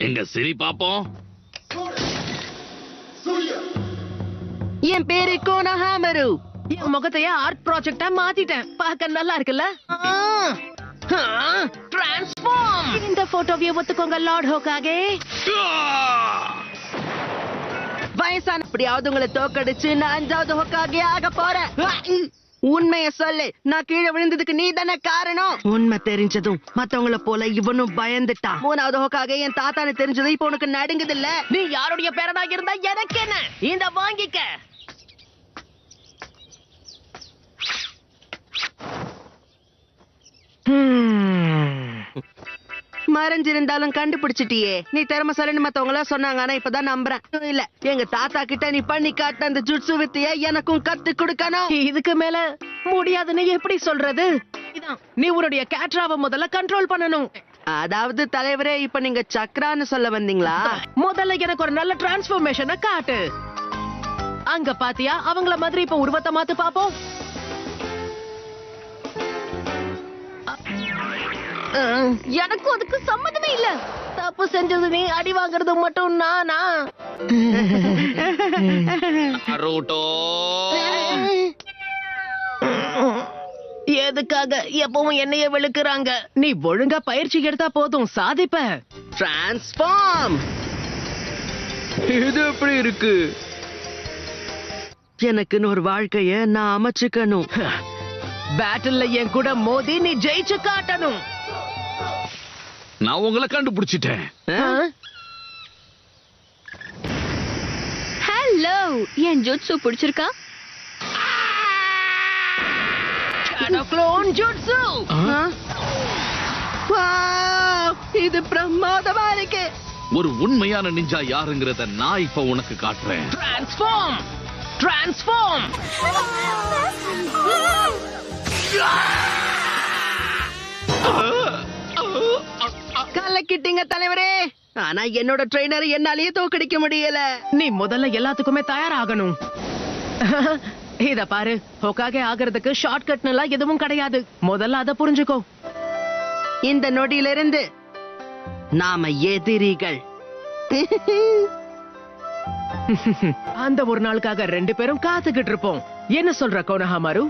எங்க சிரி பாப்போம். என் பேரு கோனஹாமரு. என் முகத்தையே ஆர்ட் ப்ராஜெக்டா மாத்திட்டேன். பார்க்க நல்லா இருக்குல்ல? டிரான்ஸ்ஃபார்ம். இந்த போட்டோவை ஒத்துக்கோங்க லார்ட் ஹோகாகே. வயசான எப்படியாவது உங்களை தோக்கடிச்சு நான் 5வது ஹோகாகே ஆக போறேன். உண்மைய சொல்லு, நான் கீழே விழுந்ததுக்கு நீ தானே காரணம். உண்மை தெரிஞ்சதும் மத்தவங்கள போல இவனும் பயந்துட்டான். 3வது ஹோகாகே என் தாத்தானு தெரிஞ்சது இப்ப உனக்கு நடுங்குது இல்ல? நீ யாருடைய பேரனா இருந்தா எனக்கு என்ன? இந்த வாங்கிக்க. மறைஞ்சிருந்தாலும் கண்டுபிடிச்சிட்டியே. நீ திறமைசாலின்னு மத்தவங்கள சொன்னாங்க, ஆனா இப்பதான் நம்புறேன். இல்ல, எங்க தாத்தா கிட்ட நீ பண்ணி காட்ட அந்த ஜுட்சு வித்தைய எனக்கும் கத்து கொடுக்கணும். இதுக்கு மேல முடியாதுன்னு எப்படி சொல்றது? நீ உன்னுடைய கேட்ராவை முதல்ல கண்ட்ரோல் பண்ணணும். அதாவது தலைவரே, இப்ப நீங்க சக்ரான்னு சொல்ல வந்தீங்களா? முதல்ல எனக்கு ஒரு நல்ல டிரான்ஸ்ஃபர்மேஷனை காட்டு. அங்க பாத்தியா, அவங்கள மாதிரி இப்ப உருவத்தை மாத்து பாப்போம். எனக்கு அதுக்கு சம்மதமே இல்ல. தப்பு செஞ்சது நீ, அடி வாங்குறது மட்டும் நானா? நருட்டோ, எதுக்காக எப்பவும் என்னைய வெளுக்குறாங்க? நீ ஒழுங்கா பயிற்சி எடுத்தா போதும், சாதிப்ப. டிரான்ஸ்ஃபார்ம். இது எப்படி இருக்கு? எனக்குன்னு ஒரு வாழ்க்கைய நான் அமைச்சுக்கணும். பேட்டில்ல என் கூட மோதி நீ ஜெயிச்சு காட்டணும். நான் உங்களை கண்டுபிடிச்சிட்டேன். ஹலோ, என் ஜுட்சு பிடிச்சிருக்கா? ஜுட்சு. இது பிரமாதமா இருக்கு. ஒரு உண்மையான நிஞ்சா யாருங்கிறத நான் இப்ப உனக்கு காட்டுறேன். டிரான்ஸ்ஃபார்ம். டிரான்ஸ்ஃபார்ம். கலக்கிட்டீங்க தலைவரே. ஆனா என்னோட ட்ரெய்னர் என்னாலேயே தோக்கடிக்க முடியல. நீ முதல்ல எல்லாத்துக்குமே தயாராகணும். இத பாரு, ஹோகாகே ஆகிறதுக்கு ஷார்ட்கட் எல்லாம் எதுவும் கிடையாது. முதல்ல அத புரிஞ்சுக்கோ. இந்த நொடியிலிருந்து நாம எதிரிகள். அந்த ஒரு நாளுக்காக 2 பேரும் காத்துக்கிட்டு இருப்போம். என்ன சொல்ற கோனஹாமரு?